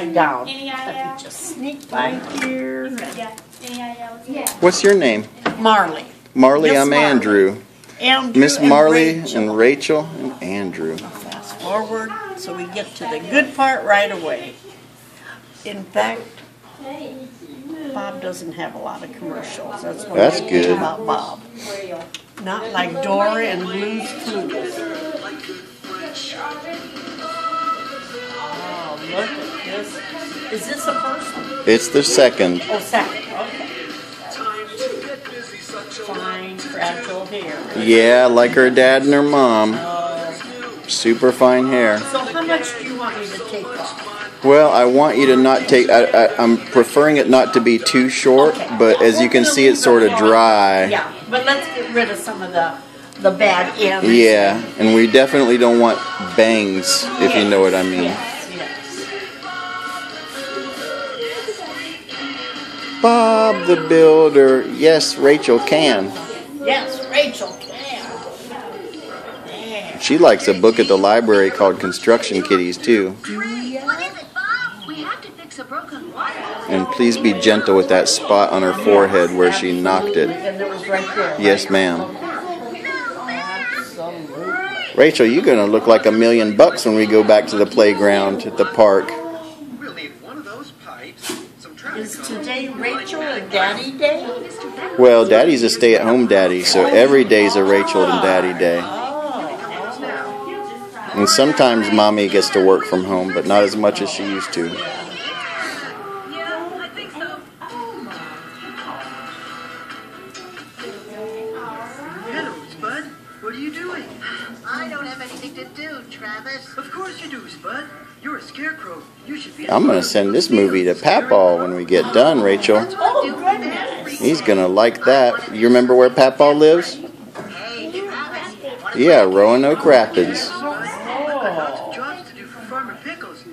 Down. Let me just sneak by here. What's your name? Marley. Marley, Miss I'm Marley. Andrew. Andrew Miss and Marley Rachel. and Rachel and Andrew. Fast forward so we get to the good part right away. In fact, Bob doesn't have a lot of commercials. That's good. About Bob. Not like Dora and Blue's Clues. Oh, look at this. Is this the first one? It's the second. Oh, second. Okay. Fine, fragile hair. Yeah, like her dad and her mom. Oh. Super fine hair. So how much do you want me to take off? Well, I want you to not take, I'm preferring it not to be too short, Okay. but as you can see, it's sort of dry. Yeah, but let's get rid of some of the bad ends. Yeah, and we definitely don't want bangs, if you know what I mean. Yes. Bob the Builder. Yes, Rachel can. Yes, Rachel can. Yeah. She likes a book at the library called Construction Kitties, too. What is it, Bob? We have to fix a broken water. And please be gentle with that spot on her forehead where she knocked it. And it was right there. Yes, ma'am. Absolutely. Rachel, you're going to look like $1,000,000 when we go back to the playground at the park. We'll need one of those pipes, some trash. Is today Rachel and Daddy Day? Well, Daddy's a stay-at-home daddy, so every day's a Rachel and Daddy day. And sometimes Mommy gets to work from home, but not as much as she used to. Yeah, I think so. Hello, Spud. What are you doing? I don't have anything to do, Travis. Of course you do, Spud. You're a scarecrow. You should be. I'm going to send this movie to Papaw when we get done, Rachel. Oh, goodness. He's going to like that. You remember where Papaw lives? Hey, Travis. Yeah, Roanoke Rapids. Jobs to do for Farmer Pickles.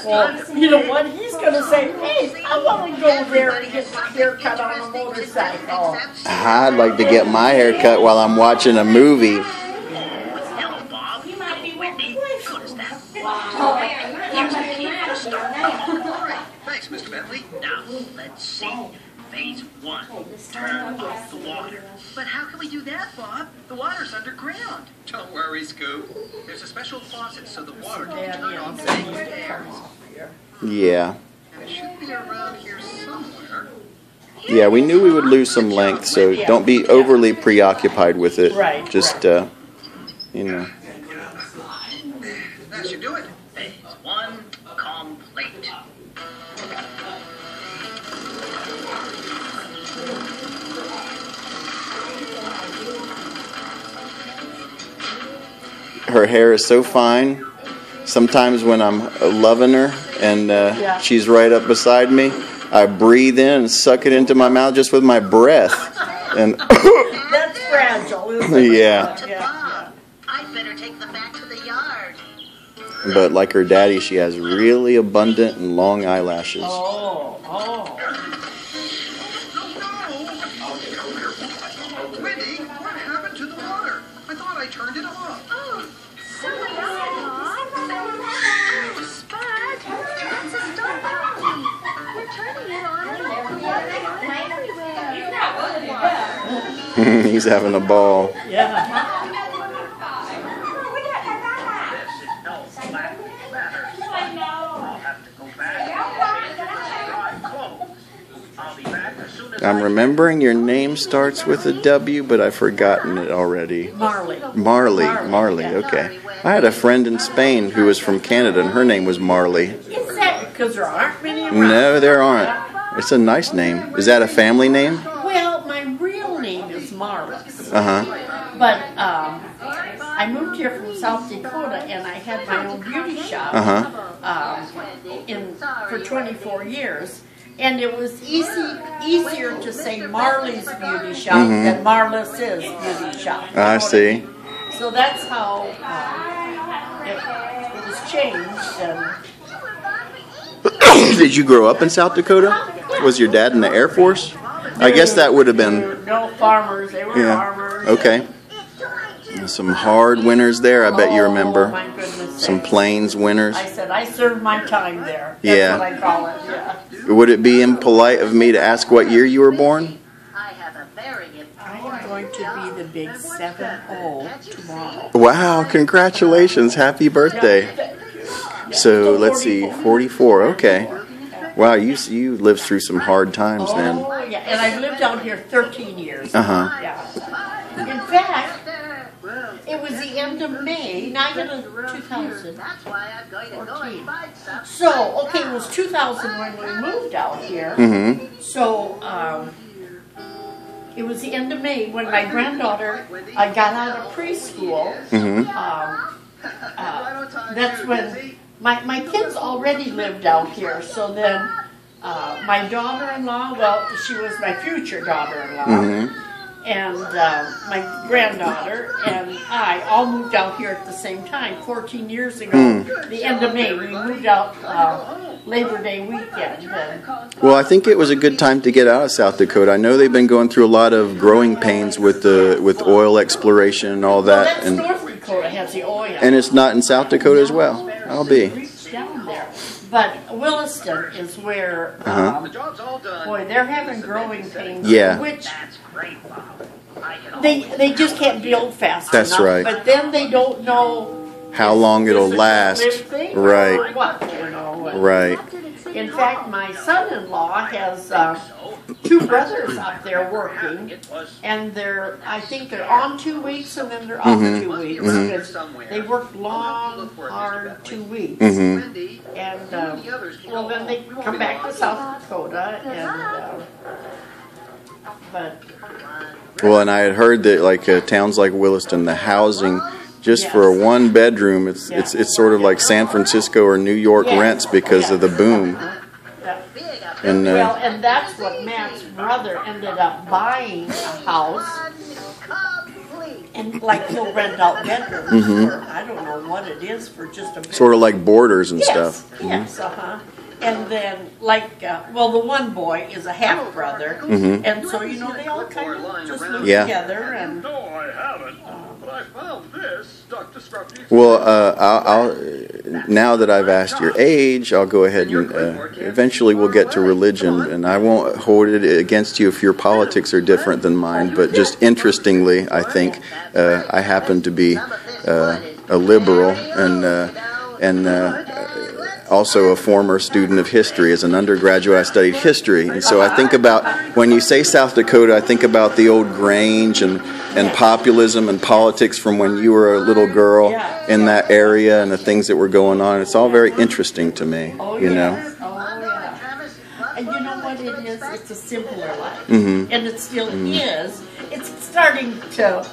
Well, you know what? He's going to say, hey, I want to go there and get my hair cut on a motorcycle. I'd like to get my hair cut while I'm watching a movie. Hello, Bob. Hey, Whitney. Good as that. Thanks, Mr. Bentley. Now, let's see. Phase 1. Turn off the water. But how can we do that, Bob? The water's underground. Don't worry, Scoop. There's a special faucet so the water can turn off the air. Yeah. And it should be around here somewhere. Yeah, we knew we would lose some length, so don't be overly preoccupied with it. Right, Just, you know. That should do it. Phase 1 complete. Her hair is so fine. Sometimes when I'm loving her and she's right up beside me, I breathe in and suck it into my mouth just with my breath. And That's fragile, isn't it? yeah. Bob, I'd better take them back to the yard. But like her daddy, she has really abundant and long eyelashes. Oh. Wendy, what happened to the water? I thought I turned it off. Oh, so did I, Bob. Oh, Spud, that's a stop only. We're turning it on and everywhere. He's having a ball. Yeah. I'm remembering your name starts with a W, but I've forgotten it already. Marley. Marley, okay. I had a friend in Spain who was from Canada, and her name was Marley. Is that because there aren't many around? No, there aren't. It's a nice name. Is that a family name? Well, my real name is Marlis. Uh-huh. But I moved here from South Dakota, and I had my own beauty shop for 24 years. And it was easier to say Marley's Beauty Shop than Marlis's Beauty Shop. I see. So that's how it was changed. And Did you grow up in South Dakota? Was your dad in the Air Force? I guess that would have been... no farmers, they were farmers. Okay. Some hard winners there, I bet you remember. Oh, my goodness Some sakes. Plains winners. I said, I served my time there. That's Yeah. what I call it, yeah. Would it be impolite of me to ask what year you were born? I have a very I am going to be the big 7-0 tomorrow. Wow, congratulations. Happy birthday. So let's see, 44, okay. Wow, you lived through some hard times then. Oh, yeah, and I've lived out here 13 years. Uh-huh. Yeah. In fact, it was the end of May, 2014. That's why I'm going to go and find some. So, okay, it was 2000 when we moved out here. Mm-hmm. So, it was the end of May when my granddaughter got out of preschool. Mm-hmm. That's when my kids already lived out here. So then my daughter-in-law, well, she was my future daughter-in-law, and my granddaughter and I all moved out here at the same time, 14 years ago, the end of May. We moved out Labor Day weekend. And, Well, I think it was a good time to get out of South Dakota. I know they've been going through a lot of growing pains with oil exploration and all well, that, that's and North Dakota has the oil. it's not in South Dakota as well. I'll be. Reach down there. But Williston is where, Uh-huh. The job's all done. boy, they're having growing pains. Yeah. Which That's great, Bob. I can they just can't build fast That's enough. right. But then they don't know How long it'll is it a last. live thing Right. or what, you know. And Right. in fact, my son-in-law has 2 brothers up there working, and I think they're on 2 weeks and then they're off 2 weeks because they work long, hard 2 weeks. Mm-hmm. And well, then they come back to South Dakota, and but Well, and I had heard that like towns like Williston, the housing just for a 1-bedroom, it's sort of like San Francisco or New York rents because of the boom. And well, and that's what Matt's brother ended up buying a house, and like he'll rent out bedrooms for I don't know what it is for just a sort of like borders and yes, stuff. yes, And then like well, the one boy is a half brother, and so you know they all kind of just live together and. No, I haven't. But I found this stuck to Scruffy's. Well, I'll now that I've asked your age, I'll go ahead and eventually we'll get to religion, and I won't hold it against you if your politics are different than mine. But just interestingly, I think I happen to be a liberal and also a former student of history. As an undergraduate, I studied history, and so I think about when you say South Dakota, I think about the old Grange and populism and politics from when you were a little girl in that area and the things that were going on. It's all very interesting to me, you know. Oh, yeah. And you know what it is? It's a simpler life. And it still is. It's starting to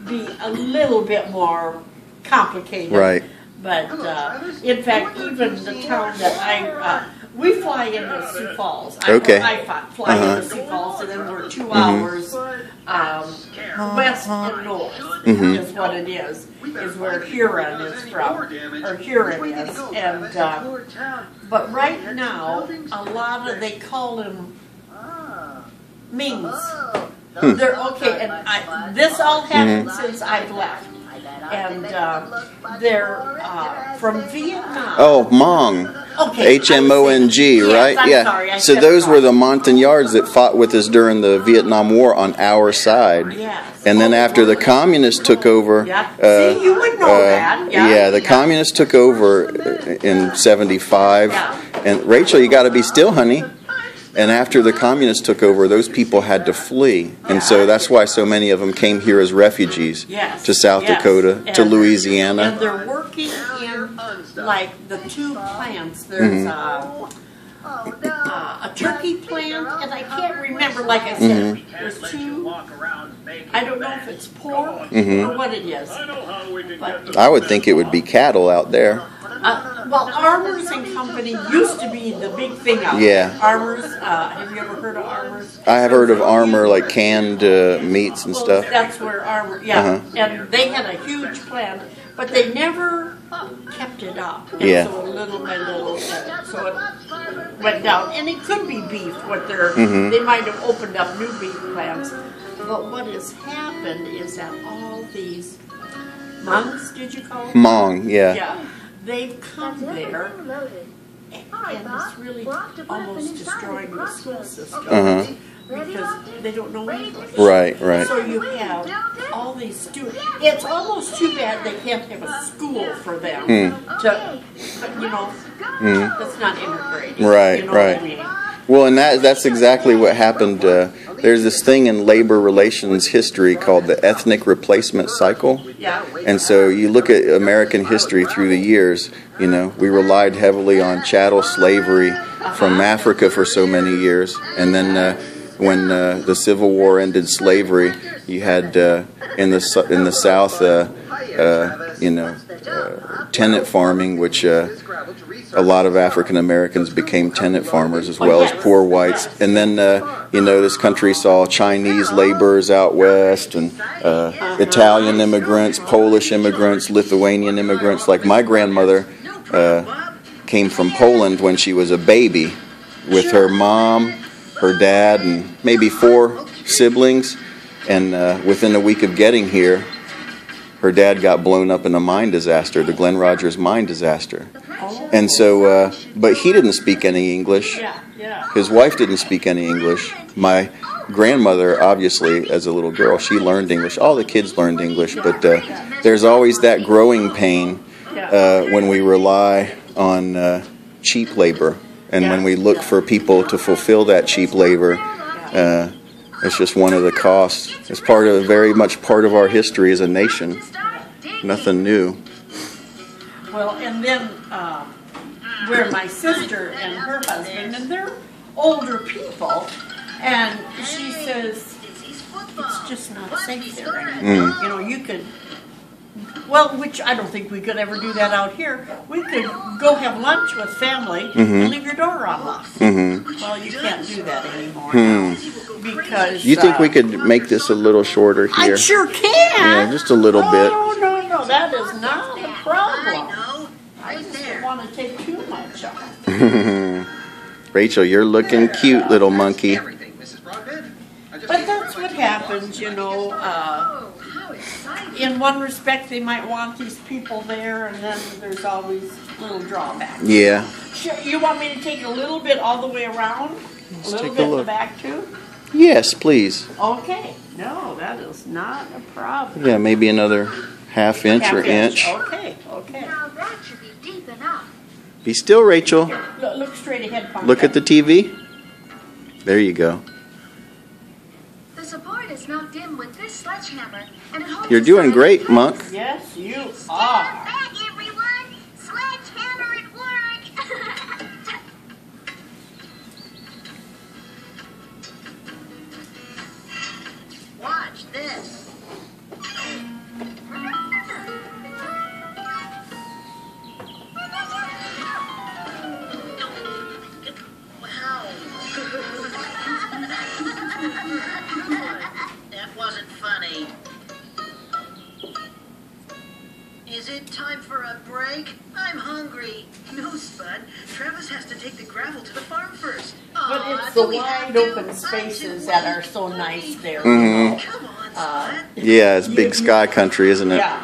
be a little bit more complicated. Right. But in fact, even the town that we fly into Sioux Falls. I fly into Sioux Falls, and then we're 2 hours west and north is what it is where Huron is from, or Huron is. And but right now, a lot of they call them Mings. They're okay, and this all happened since I've left. And they're from Vietnam. Oh, Hmong. Okay. H-M-O-N-G, Yes, right? I'm Yeah. sorry, I So said those it were wrong. the Montagnards that fought with us during the Vietnam War on our side. Yes. And then after the communists took over, Yeah. See, you would know that. Yeah. the communists took over in 75. Yeah. And Rachel, you got to be still, honey. And after the communists took over, those people had to flee. And so that's why so many of them came here as refugees to South Dakota, to Louisiana. And they're working in, like, the 2 plants. There's a turkey plant, and I can't remember, like I said, there's 2, I don't know if it's pork or what it is. But, I would think it would be cattle out there. well, Armours and Company used to be the big thing out there. Armours, have you ever heard of Armours? I have heard of Armour, like canned meats and stuff. That's where Armour, and they had a huge plant, but they never kept it up. And so little by little, so it went down. And it could be beef, what they might have opened up new beef plants. But what has happened is that all these Hmongs, did you call them? Hmong, yeah. Yeah, they've come there, and it's really almost destroying the school system because they don't know English. Right, right. So you have all these students. It's almost too bad they can't have a school for them to, you know, that's not integrating. Right, you know right. What I mean? Well, and that's exactly what happened. There's this thing in labor relations history called the ethnic replacement cycle. Yeah. And so you look at American history through the years, you know, we relied heavily on chattel slavery from Africa for so many years. And then when the Civil War ended slavery, you had in the South, you know, tenant farming, which a lot of African Americans became tenant farmers as well as poor whites. And then, you know, this country saw Chinese laborers out west and Italian immigrants, Polish immigrants, Lithuanian immigrants. Like my grandmother came from Poland when she was a baby with her mom, her dad, and maybe 4 siblings. And within a week of getting here, her dad got blown up in a mine disaster, the Glen Rogers mine disaster. And so, but he didn't speak any English. His wife didn't speak any English. My grandmother, obviously, as a little girl, she learned English. All the kids learned English, but there's always that growing pain when we rely on cheap labor. And when we look for people to fulfill that cheap labor, it's just one of the costs. It's very much part of our history as a nation. Nothing new. Well, and then where my sister and her husband, and they're older people, and she says it's just not safe there anymore. You know, you could, well, which I don't think we could ever do that out here. We could go have lunch with family and leave your door unlocked. Well, you can't do that anymore now because... You think we could make this a little shorter here? I sure can. Yeah, just a little bit. No, that is not a problem. I just don't want to take too much off. Rachel, you're looking cute, little monkey. But that's what happens, you know. In one respect, they might want these people there, and then there's always little drawbacks. Yeah. Sure, you want me to take a little bit all the way around? Let's a little take bit a look. in the back, too? Yes, please. Okay. No, that is not a problem. Yeah, maybe another half inch or inch. Okay. Now that should be deep enough. Be still, Rachel. Look straight ahead, Pumpkin. Look at the TV. There you go. The support is knocked in with this sledgehammer, and it holds. You're doing great, Monk. Yes, you Stand are. back, everyone! Sledgehammer at work! Watch this. Wow. That wasn't funny. Is it time for a break? I'm hungry. No, Spud. Travis has to take the gravel to the farm first. But Aw, it's do the we have wide to? open I'm spaces too that late. are so nice there. Mhm. Come on, Spud. Yeah, it's big sky country, isn't it? Yeah.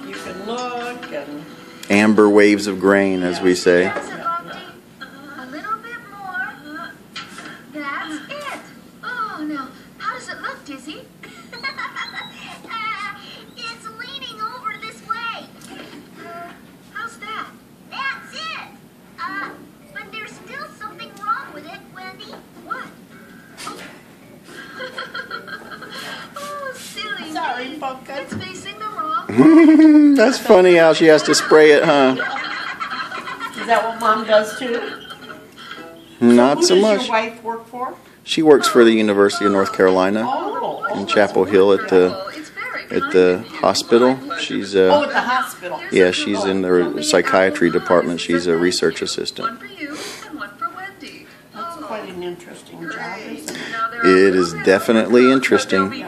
You can look and... Amber waves of grain, as we say. Is it, Bumpty? A little bit more. That's it. Oh, now, how does it look, Dizzy? It's leaning over this way. How's that? That's it. But there's still something wrong with it, Wendy. What? Oh, silly Sorry, me. Pumpkin. It's facing the wrong. That's funny how she has to spray it, huh? Is that what Mom does too? Not so Who does much. your wife work for? She works for the University of North Carolina in Chapel Hill at the hospital. She's Oh, at the hospital. yeah, she's in the psychiatry department. She's a research assistant. One for you and one for Wendy. That's quite an interesting job, isn't it? Now there are It is definitely interesting.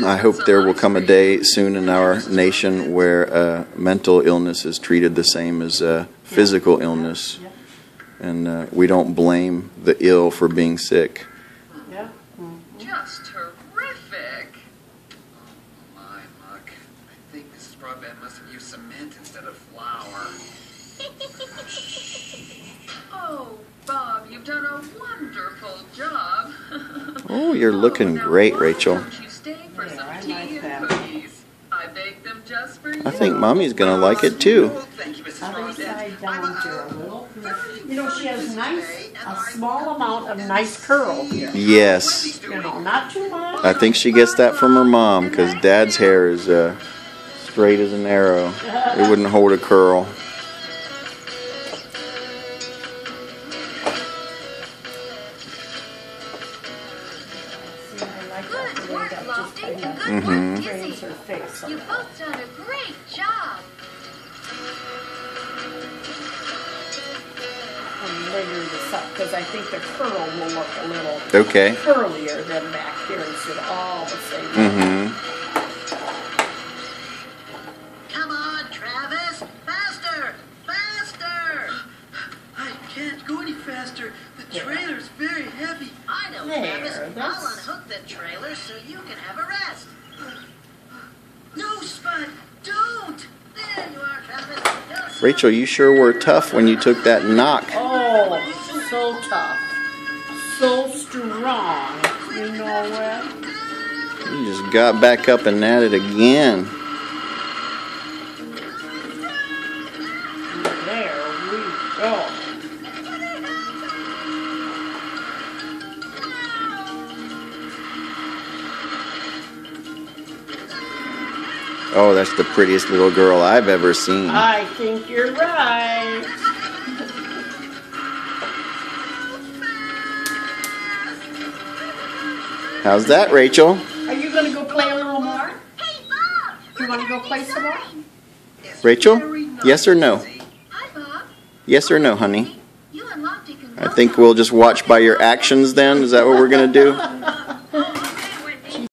I hope there will come a day soon in our nation where mental illness is treated the same as physical illness, and we don't blame the ill for being sick. Yeah. Just cement instead of flour. Oh, Bob, you've done a wonderful job. Oh, you're looking great, Rachel. Don't you stay for some I tea like and that. cookies? I baked them just for you. I think Mommy's gonna like it too. Oh, thank you, Mrs. Other Rosette. side down to a little. You know, she has a small amount of nice curl here. Yes. You know, not too much. I think she gets that from her mom because Dad's hair is straight as an arrow. It wouldn't hold a curl. Good work, Lofty. Good Mhm. work, Trains Dizzy. her face. You've both done a great job. And layer this up because I think the curl will look a little Okay. curlier than back here instead of all the same. Mhm. Come on, Travis. Faster! Faster! I can't go any faster. The trailer's very heavy. I know, There, Travis. that's- I'll unhook the trailer so you can have a rest. No, Spot, don't! There you are, Travis. You'll see. Rachel, you sure were tough when you took that knock. Oh, so tough. So strong. You know what? You just got back up and at it again. There we go. Oh, that's the prettiest little girl I've ever seen. I think you're right. How's that, Rachel? Are you going to go play a little more? Hey, Bob! You want to go play some more? Rachel? Yes or no? Hi, Bob. Yes or no, honey? You and Lofty can I think we'll just watch by your actions then. Is that what we're going to do?